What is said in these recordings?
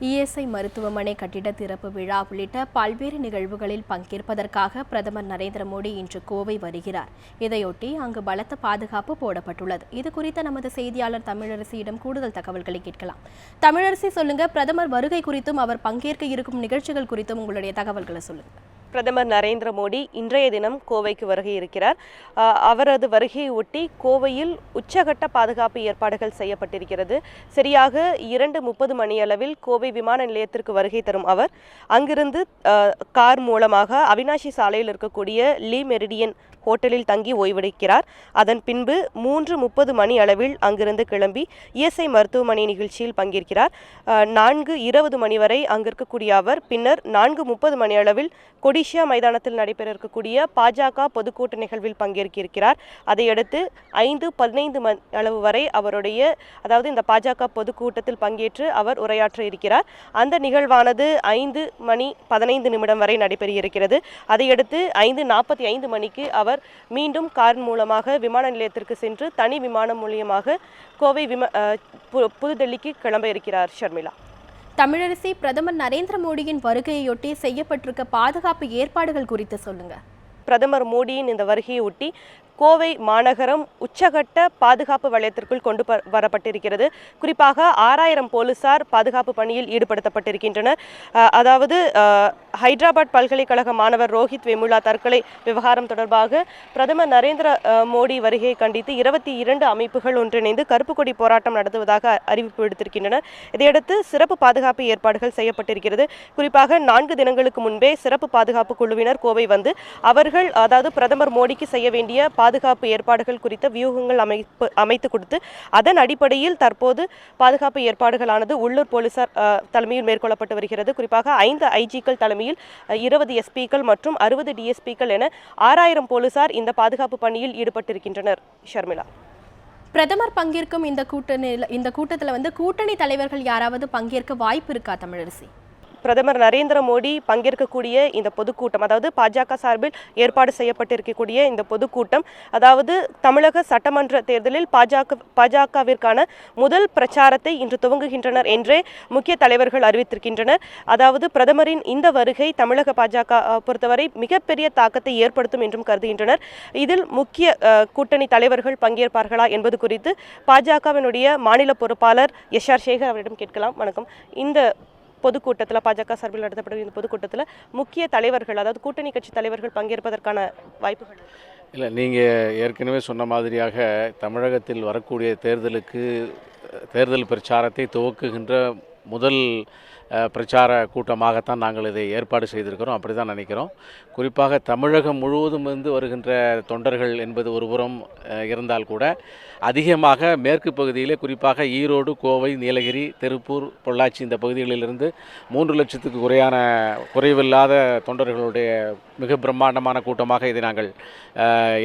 ESI மருத்துவமனை கட்டிட திறப்பு விழா உள்ளிட்ட பல்வேறு நிகழ்வுகளில் பங்கேற்பதற்காக பிரதமர் நரேந்திர மோடி இன்று கோவை வருகிறார். இதையொட்டி அங்கு பலத்த பாதுகாப்பு போடப்பட்டுள்ளது. இது குறித்த நமது செய்தியாளர் தமிழரசியிடம் கூடுதல் தகவல்களை கேட்கலாம். தமிழரசி, சொல்லுங்க, பிரதமர் வருகை குறித்தும் அவர் பங்கேற்க இருக்கும் நிகழ்ச்சிகள் குறித்தும் உங்களுடைய தகவல்களை சொல்லுங்க. பிரதமர் நரேந்திர மோடி இன்றைய தினம் கோவைக்கு வருகை இருக்கிறார். அவரது வருகையை ஒட்டி கோவையில் உச்சகட்ட பாதுகாப்பு ஏற்பாடுகள் செய்யப்பட்டிருக்கிறது. சரியாக 2:30 மணியளவில் கோவை விமான நிலையத்திற்கு வருகை தரும் அவர் அங்கிருந்து கார் மூலமாக அவினாஷி சாலையில் இருக்கக்கூடிய லீ மெரிடியன் ஹோட்டலில் தங்கி ஓய்வெடுக்கிறார். அதன் பின்பு 3:30 மணி அளவில் அங்கிருந்து கிளம்பி இஎஸ்ஐ மருத்துவமனை நிகழ்ச்சியில் பங்கேற்கிறார். 4:20 மணி வரை அங்கு இருக்கக்கூடிய அவர் பின்னர் 4:30 மணி அளவில் கொடிஷியா மைதானத்தில் நடைபெற இருக்கக்கூடிய பாஜக பொதுக்கூட்ட நிகழ்வில் பங்கேற்கிறார். அதையடுத்து 5:15 மணி அளவு வரை அதாவது இந்த பாஜக பொதுக்கூட்டத்தில் பங்கேற்று அவர் உரையாற்ற இருக்கிறார். அந்த நிகழ்வானது 5:15 வரை நடைபெற இருக்கிறது. அதையடுத்து 5:45 மணிக்கு அவர் மீண்டும் கார் மூலமாக விமான நிலையத்திற்கு சென்று தனி விமானம் மூலமாக கோவை புதுடெல்லிக்கு கிளம்ப இருக்கிறார். ஷர்மிளா. தமிழரசி, பிரதமர் நரேந்திர மோடியின் வருகையொட்டி செய்யப்பட்டிருக்க பாதுகாப்பு ஏற்பாடுகள் குறித்து சொல்லுங்க. பிரதமர் மோடியின் இந்த வருகையை ஒட்டி கோவை மாநகரம் உச்சகட்ட பாதுகாப்பு வலயத்திற்குள் கொண்டு வரப்பட்டிருக்கிறது. குறிப்பாக 6000 போலீசார் பாதுகாப்பு பணியில் ஈடுபடுத்தப்பட்டிருக்கின்றனர். அதாவது ஹைதராபாத் பல்கலைக்கழக மாணவர் ரோஹித் வெமுலா தற்கொலை விவகாரம் தொடர்பாக பிரதமர் நரேந்திர மோடி வருகையை கண்டித்து 22 அமைப்புகள் ஒன்றிணைந்து கருப்பு கொடி போராட்டம் நடத்துவதாக அறிவிப்பு விடுத்திருக்கின்றனர். இதையடுத்து சிறப்பு பாதுகாப்பு ஏற்பாடுகள் செய்யப்பட்டிருக்கிறது. குறிப்பாக 4 தினங்களுக்கு முன்பே சிறப்பு பாதுகாப்பு குழுவினர் கோவை வந்து அவர்கள் அதாவது பிரதமர் மோடிக்கு செய்ய வேண்டிய பாதுகாப்பு ஏற்பாடுகள் குறித்த வியூகங்கள் அமைத்து கொடுத்து அதன் அடிப்படையில் தற்போது பாதுகாப்பு ஏற்பாடுகளானது உள்ளூர் போலீசார் தலைமையில் மேற்கொள்ளப்பட்டு வருகிறது. குறிப்பாக 5 ஐஜிக்கள் தலைமையில் 20 எஸ்பிக்கள் மற்றும் 60 டிஎஸ்பிக்கள் என 6000 போலீசார் இந்த பாதுகாப்பு பணியில் ஈடுபட்டிருக்கின்றனர். ஷர்மிளா. பிரதமர் பங்கேற்கும் இந்த கூட்டத்தில் கூட்டணி தலைவர்கள் யாராவது பங்கேற்க வாய்ப்பு இருக்கா தமிழரசி? பிரதமர் நரேந்திர மோடி பங்கேற்கக்கூடிய இந்த பொதுக்கூட்டம், அதாவது பாஜக சார்பில் ஏற்பாடு செய்யப்பட்டிருக்கக்கூடிய இந்த பொதுக்கூட்டம், அதாவது தமிழக சட்டமன்ற தேர்தலில் பாஜகவிற்கான முதல் பிரச்சாரத்தை இன்று துவங்குகின்றனர் என்றே முக்கிய தலைவர்கள் அறிவித்திருக்கின்றனர். அதாவது பிரதமரின் இந்த வருகை தமிழக பாஜக பொறுத்தவரை மிகப்பெரிய தாக்கத்தை ஏற்படுத்தும் என்றும் கருதுகின்றனர். இதில் முக்கிய கூட்டணி தலைவர்கள் பங்கேற்பார்களா என்பது குறித்து பாஜகவினுடைய மாநில பொறுப்பாளர் எஸ்ஆர் சேகர் அவரிடம் கேட்கலாம். வணக்கம். இந்த பொதுக்கூட்டத்தில் பாஜக சார்பில் நடத்தப்படும் இந்த பொதுக்கூட்டத்தில் முக்கிய தலைவர்கள், அதாவது கூட்டணி கட்சி தலைவர்கள் பங்கேற்பதற்கான வாய்ப்புகள் இல்லை? நீங்கள் ஏற்கனவே சொன்ன மாதிரியாக தமிழகத்தில் வரக்கூடிய தேர்தல் பிரச்சாரத்தை துவக்குகின்ற முதல் பிரச்சார கூட்டமாகத்தான் நாங்கள் இதை ஏற்பாடு செய்திருக்கிறோம். அப்படி தான் நினைக்கிறோம். குறிப்பாக தமிழகம் முழுவதும் இருந்து வருகின்ற தொண்டர்கள் என்பது ஒருபுறம் இருந்தால் கூட அதிகமாக மேற்கு பகுதியிலே, குறிப்பாக ஈரோடு, கோவை, நீலகிரி, திருப்பூர், பொள்ளாச்சி இந்த பகுதிகளிலிருந்து 3 லட்சத்துக்கு குறைவில்லாத தொண்டர்களுடைய மிக பிரம்மாண்டமான கூட்டமாக இதை நாங்கள்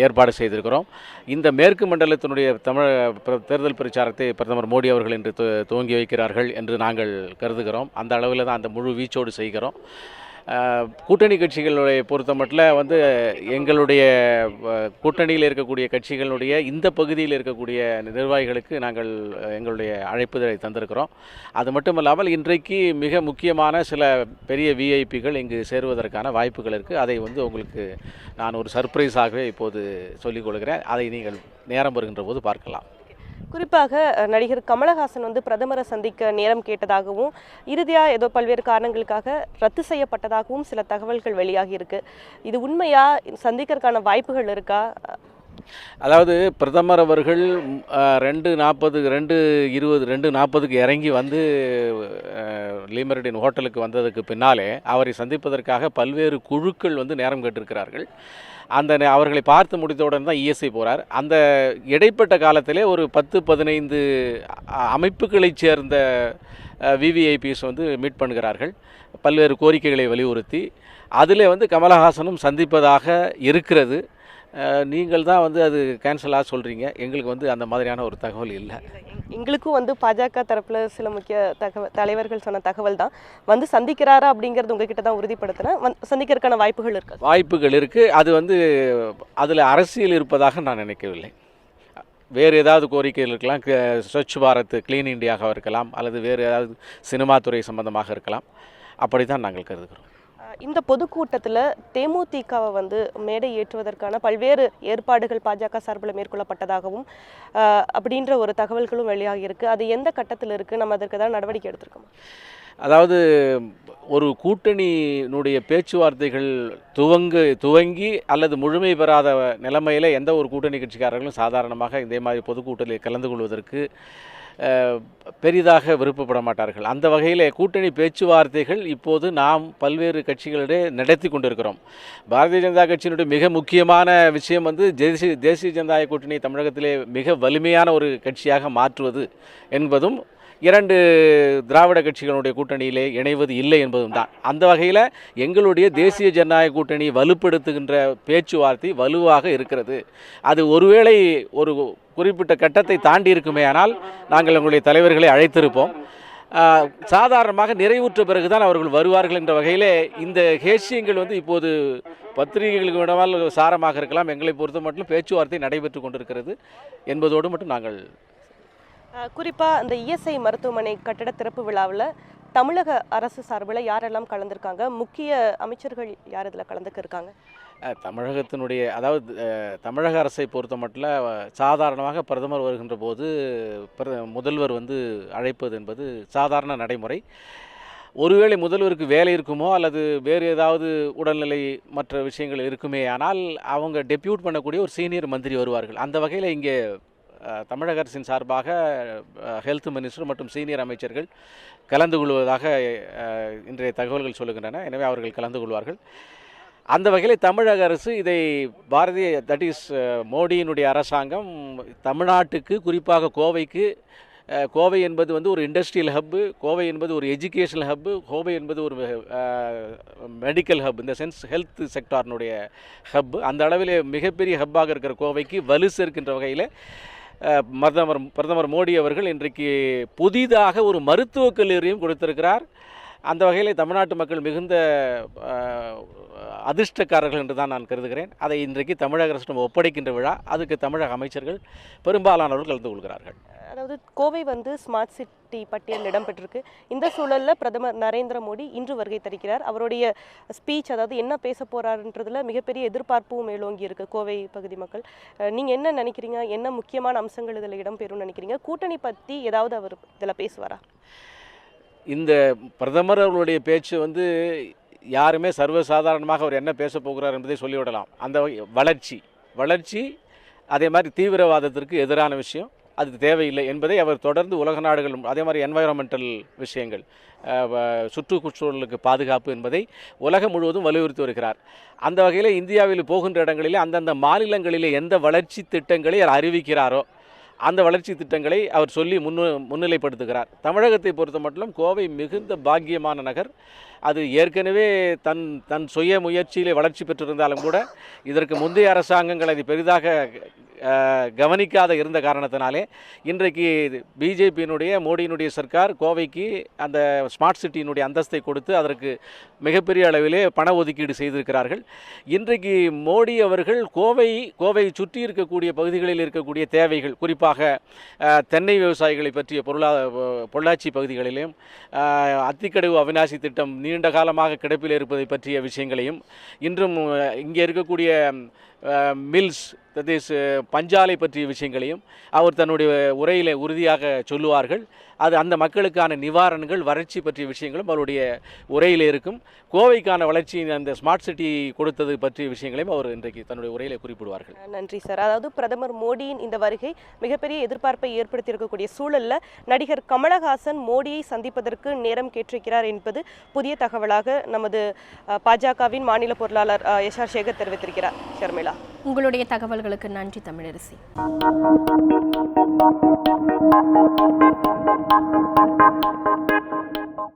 ஏற்பாடு செய்திருக்கிறோம். இந்த மேற்கு மண்டலத்தினுடைய தேர்தல் பிரச்சாரத்தை பிரதமர் மோடி அவர்கள் இன்று துவங்கி வைக்கிறார்கள் என்று நாங்கள் கருதுகிறோம். அந்த அளவில் தான் அந்த முழு வீச்சோடு செய்கிறோம். கூட்டணி கட்சிகளுடைய பொறுத்த மட்டும் எங்களுடைய கூட்டணியில் இருக்கக்கூடிய கட்சிகளுடைய இந்த பகுதியில் இருக்கக்கூடிய நிர்வாகிகளுக்கு நாங்கள் எங்களுடைய அழைப்புதலை தந்திருக்கிறோம். அது மட்டுமல்லாமல் இன்றைக்கு மிக முக்கியமான சில பெரிய விஐபிகள் இங்கு சேருவதற்கான வாய்ப்புகள் இருக்குது. அதை உங்களுக்கு நான் ஒரு சர்ப்ரைஸாகவே இப்போது சொல்லிக் கொடுக்கிறேன். அதை நீங்கள் நேரம் வருகின்ற போது பார்க்கலாம். குறிப்பாக நடிகர் கமலஹாசன் பிரதமரை சந்திக்க நேரம் கேட்டதாகவும் இறுதியாக ஏதோ பல்வேறு காரணங்களுக்காக ரத்து செய்யப்பட்டதாகவும் சில தகவல்கள் வெளியாகி இருக்கு. இது உண்மையா? சந்திக்கிறதுக்கான வாய்ப்புகள் இருக்கா? அதாவது பிரதமர் அவர்கள் 2:40க்கு இறங்கி வந்து லீ மெரிடியன் ஹோட்டலுக்கு வந்ததுக்கு பின்னாலே அவரை சந்திப்பதற்காக பல்வேறு குழுக்கள் நேரம் கேட்டிருக்கிறார்கள். அவர்களை பார்த்து முடித்தவுடன் தான் இஎஸ்ஐ போகிறார். அந்த இடைப்பட்ட காலத்திலே ஒரு 10-15 அமைப்புகளைச் சேர்ந்த விவிஐபிஸ் மீட் பண்ணுகிறார்கள், பல்வேறு கோரிக்கைகளை வலியுறுத்தி. அதில் கமலஹாசனும் சந்திப்பதாக இருக்கிறது. நீங்கள் தான் அது கேன்சலாக சொல்கிறீங்க. எங்களுக்கு அந்த மாதிரியான ஒரு தகவல் இல்லை. எங்களுக்கும் பாஜக தரப்பில் சில முக்கிய தலைவர்கள் சொன்ன தகவல் தான் சந்திக்கிறாரா அப்படிங்கிறது உங்ககிட்ட தான் உறுதிப்படுத்துகிறேன். சந்திக்கிறதுக்கான வாய்ப்புகள் இருக்குது. அது அதில் அரசியல் இருப்பதாக நான் நினைக்கவில்லை. வேறு ஏதாவது கோரிக்கைகள் இருக்கலாம், ஸ்வச் பாரத் க்ளீன் இந்தியாவாக இருக்கலாம், அல்லது வேறு ஏதாவது சினிமா துறை சம்பந்தமாக இருக்கலாம். அப்படி தான் நாங்கள் கருதுகிறோம். இந்த பொதுக்கூட்டத்தில் தேமுதிகவை வந்து மேடை ஏற்றுவதற்கான பல்வேறு ஏற்பாடுகள் பாஜக சார்பில் மேற்கொள்ளப்பட்டதாகவும் அப்படின்ற ஒரு தகவல்களும் வெளியாகி இருக்கு. அது எந்த கட்டத்தில் இருக்குது? நம்ம அதற்கு தான் நடவடிக்கை எடுத்திருக்கோம். அதாவது ஒரு கூட்டணியினுடைய பேச்சுவார்த்தைகள் துவங்கி அல்லது முழுமை பெறாத நிலைமையில் எந்த ஒரு கூட்டணி கட்சிக்காரர்களும் சாதாரணமாக இதே மாதிரி பொதுக்கூட்டத்தில் கலந்து கொள்வதற்கு பெரிதாக விருப்பப்பட மாட்டார்கள். அந்த வகையில் கூட்டணி பேச்சுவார்த்தைகள் இப்போது நாம் பல்வேறு கட்சிகளிடையே நடத்தி கொண்டிருக்கிறோம். பாரதிய ஜனதா கட்சியினுடைய மிக முக்கியமான விஷயம் வந்து தேசிய ஜனநாயக கூட்டணி தமிழகத்திலே மிக வலிமையான ஒரு கட்சியாக மாற்றுவது என்பதும், 2 திராவிட கட்சிகளுடைய கூட்டணியிலே இணைவது இல்லை என்பதும் தான். அந்த வகையில் எங்களுடைய தேசிய ஜனநாயக கூட்டணி வலுப்படுத்துகின்ற பேச்சுவார்த்தை வலுவாக இருக்கிறது. அது ஒருவேளை ஒரு குறிப்பிட்ட கட்டத்தை தாண்டி இருக்குமே ஆனால் நாங்கள் எங்களுடைய தலைவர்களை அழைத்திருப்போம். சாதாரணமாக நிறைவுற்ற பிறகுதான் அவர்கள் வருவார்கள் என்ற வகையில் இந்த ஹேஷியங்கள் வந்து இப்போது பத்திரிகைகளுக்கு விடவால் சாரமாக இருக்கலாம். எங்களை பொறுத்த மட்டும் பேச்சுவார்த்தை நடைபெற்று கொண்டிருக்கிறது என்பதோடு மட்டும் நாங்கள் குறிப்பாக இந்த இஎஸ்ஐ மருத்துவமனை கட்டட திறப்பு விழாவில் தமிழக அரசு சார்பில் யாரெல்லாம் கலந்துருக்காங்க? முக்கிய அமைச்சர்கள் யார் இதில் கலந்துக்க இருக்காங்க? தமிழகத்தினுடைய தமிழக அரசை பொறுத்த மட்டும் சாதாரணமாக பிரதமர் வருகின்ற போது முதல்வர் வந்து அழைப்பது என்பது சாதாரண நடைமுறை. ஒருவேளை முதல்வருக்கு வேலை இருக்குமோ அல்லது வேறு ஏதாவது உடல்நிலை மற்ற விஷயங்கள் இருக்குமே ஆனால் அவங்க டெப்யூட் பண்ணக்கூடிய ஒரு சீனியர் மந்திரி வருவார்கள். அந்த வகையில் இங்கே தமிழக அரசின் சார்பாக ஹெல்த் மினிஸ்டர் மற்றும் சீனியர் அமைச்சர்கள் கலந்து கொள்வதாக இன்றைய தகவல்கள் சொல்லுகின்றன. எனவே அவர்கள் கலந்து கொள்வார்கள். அந்த வகையில் தமிழக அரசு இதை மோடியினுடைய அரசாங்கம் தமிழ்நாட்டுக்கு, குறிப்பாக கோவைக்கு, கோவை என்பது வந்து ஒரு இண்டஸ்ட்ரியல் ஹப்பு, கோவை என்பது ஒரு எஜுகேஷனல் ஹப்பு, கோவை என்பது ஒரு மெடிக்கல் ஹப், இந்த சென்ஸ் ஹெல்த் செக்டாரினுடைய ஹப், அந்த அளவில் மிகப்பெரிய ஹப்பாக இருக்கிற கோவைக்கு வலு சேர்க்கின்ற வகையில் பிரதமர் மோடி அவர்கள் இன்றைக்கு புதிதாக ஒரு மருத்துவக் கல்லூரியும் கொடுத்திருக்கிறார். அந்த வகையில் தமிழ்நாட்டு மக்கள் மிகுந்த அதிர்ஷ்டக்காரர்கள் என்று தான் நான் கருதுகிறேன். அதை இன்றைக்கு தமிழக அரசிடம் ஒப்படைக்கின்ற விழா. அதுக்கு தமிழக அமைச்சர்கள் பெரும்பாலானவர்கள் கலந்து கொள்கிறார்கள். அதாவது கோவை வந்து ஸ்மார்ட் சிட்டி பட்டியலில் இடம்பெற்றிருக்கு. இந்த சூழலில் பிரதமர் நரேந்திர மோடி இன்று வருகை தருகிறார். அவருடைய ஸ்பீச், அதாவது என்ன பேச போகிறாருன்றதுல மிகப்பெரிய எதிர்பார்ப்பும் மேலோங்கி இருக்கு கோவை பகுதி மக்கள். நீங்கள் என்ன நினைக்கிறீங்க? என்ன முக்கியமான அம்சங்கள் இதில் இடம்பெறும்னு நினைக்கிறீங்க? கூட்டணி பற்றி ஏதாவது அவர் இதில் பேசுவாரா? இந்த பிரதமர் அவர்களுடைய பேச்சு வந்து யாருமே சர்வசாதாரணமாக அவர் என்ன பேச போகிறார் என்பதை சொல்லிவிடலாம். அந்த வளர்ச்சி அதே மாதிரி தீவிரவாதத்திற்கு எதிரான விஷயம், அது தேவையில்லை என்பதை அவர் தொடர்ந்து உலக நாடுகள், அதே மாதிரி என்வாயரன்மெண்டல் விஷயங்கள், சுற்றுச்சூழலுக்கு பாதுகாப்பு என்பதை உலகம் முழுவதும் வலியுறுத்தி வருகிறார். அந்த வகையில் இந்தியாவில் போகின்ற இடங்களிலே அந்தந்த மாநிலங்களிலே எந்த வளர்ச்சி திட்டங்களை அவர் அறிவிக்கிறாரோ அந்த வளர்ச்சி திட்டங்களை அவர் சொல்லி முன்னிலைப்படுத்துகிறார். தமிழகத்தை பொறுத்த மட்டும் கோவை மிகுந்த பாக்கியமான நகர். அது ஏற்கனவே தன் சுய முயற்சியிலே வளர்ச்சி பெற்றிருந்தாலும் கூட இதற்கு முந்தைய அரசாங்கங்கள் அதை பெரிதாக கவனிக்காத இருந்த காரணத்தினாலே இன்றைக்கு பிஜேபியினுடைய மோடியினுடைய சர்க்கார் கோவைக்கு அந்த ஸ்மார்ட் சிட்டியினுடைய அந்தஸ்தை கொடுத்து அதற்கு மிகப்பெரிய அளவிலே பண ஒதுக்கீடு செய்திருக்கிறார்கள். இன்றைக்கு மோடி அவர்கள் கோவை சுற்றி இருக்கக்கூடிய பகுதிகளில் இருக்கக்கூடிய தேவைகள், குறிப்பாக தென்னை விவசாயிகளை பற்றிய பொள்ளாச்சி பகுதிகளிலும் அத்திக்கடவு அவிநாசி திட்டம் நீண்ட காலமாக கிடப்பில் இருப்பதை பற்றிய விஷயங்களையும், இன்றும் இங்கே இருக்கக்கூடிய மில்ஸ், பஞ்சாலை பற்றிய விஷயங்களையும் அவர் தன்னுடைய உரையில் உறுதியாக சொல்லுவார்கள். அது அந்த மக்களுக்கான நிவாரணங்கள், வறட்சி பற்றிய விஷயங்களும் அவருடைய உரையில் இருக்கும். கோவைக்கான வளர்ச்சி, அந்த ஸ்மார்ட் சிட்டி கொடுத்தது பற்றிய விஷயங்களையும் அவர் இன்றைக்கு தன்னுடைய உரையில் குறிப்பிடுவார்கள். நன்றி சார். அதாவது பிரதமர் மோடியின் இந்த வருகை மிகப்பெரிய எதிர்பார்ப்பை ஏற்படுத்தியிருக்கக்கூடிய சூழலில் நடிகர் கமலஹாசன் மோடியை சந்திப்பதற்கு நேரம் கேட்டிருக்கிறார் என்பது புதிய தகவலாக நமது பாஜகவின் மாநில பொருளாளர் எஸ்.ஆர். சேகர் தெரிவித்திருக்கிறார். ஷர்மிளா, உங்களுடைய தகவல்களுக்கு நன்றி தமிழரசி.